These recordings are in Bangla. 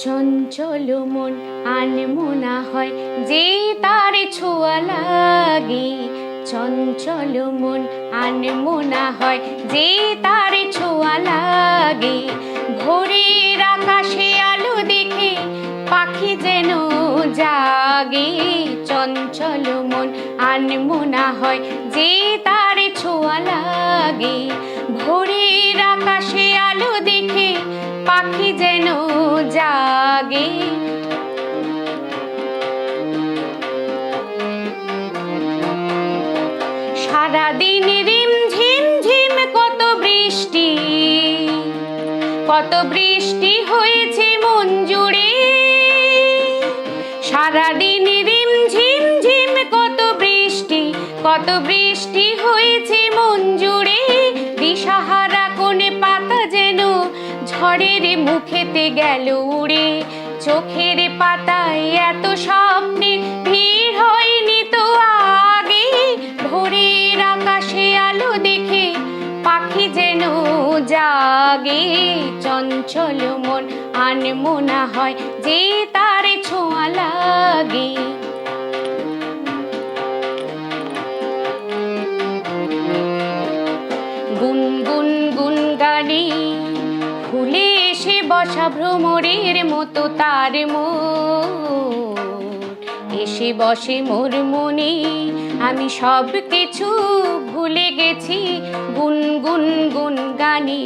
চঞ্চল মন আনমনা হয় যে তার ছোঁয়া লাগে। চঞ্চল মন আনমনা হয় যে তার ছোঁয়া লাগে। ভোরের আকাশে আলো দেখে পাখি যেন জাগে। চঞ্চল মন আনমনা হয় যে তার ছোঁয়া লাগে। ভোরের আকাশে আলো দেখে পাখি যেন জাগে। সারাদিন রিমঝিম ঝিম কত বৃষ্টি, কত বৃষ্টি হয়েছে মন জুড়ে। সারাদিন রিমঝিম ঝিম কত বৃষ্টি, কত বৃষ্টি হয়েছে মন জুড়ে। দিশাহারা কোনে পাতা যেন ঝড়ের মুখেতে গেল উড়ে। চোখের পাতায় এত স্বপ্নের ভিড় হয়নি তো আগে। ভোরের আকাশে আলো দেখে পাখি যেন জাগে। চঞ্চল মন আনমনা হয় যে তার ছোঁয়া লাগে। গুনগুন গুন গানে ফুলে এসে বসা ভ্রমরের মতো তার মন এসে বসে মোর মনে। আমি সব কিছু ভুলে গেছি গুনগুন গুন গানে।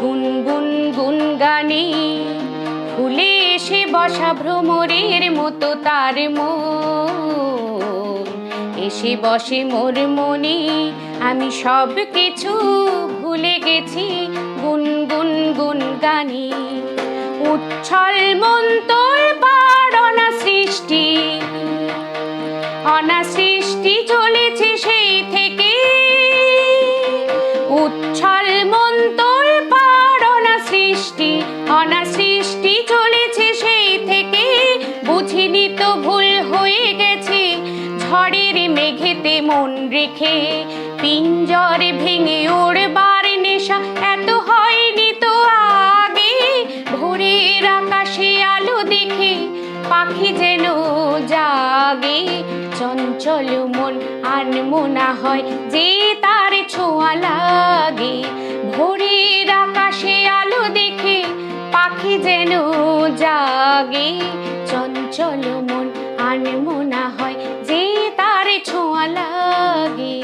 গুনগুন গুন গানে ফুলে এসে বসা ভ্রমরের মতো তার মন এসে বসে মোর মনে। আমি সব কিছু ভুলে গেছি গুনগুন গুন গানে। উচ্ছল মন তোর পার অনা সৃষ্টি, অনা সৃষ্টি চলেছে সেই থেকে। উচ্ছল মন তোর পার অনা সৃষ্টি, অনা সৃষ্টি চলেছে সেই থেকে। বুঝিনি তো ভুল হয়ে গেছে ঝড়ের মেঘেতে মন রেখে। পিঞ্জরে ভেঙে ওড়বার নেশা এত হয়নি তো আগে। ভোরের আকাশে আলো দেখে পাখি যেন জাগে। চঞ্চল মন আনমনা হয় যে তার ছোঁয়া লাগে। ভোরের আকাশে আলো দেখে পাখি যেন জাগে। চঞ্চল মন আনমনা হয় যে তার ছোঁয়া লাগে।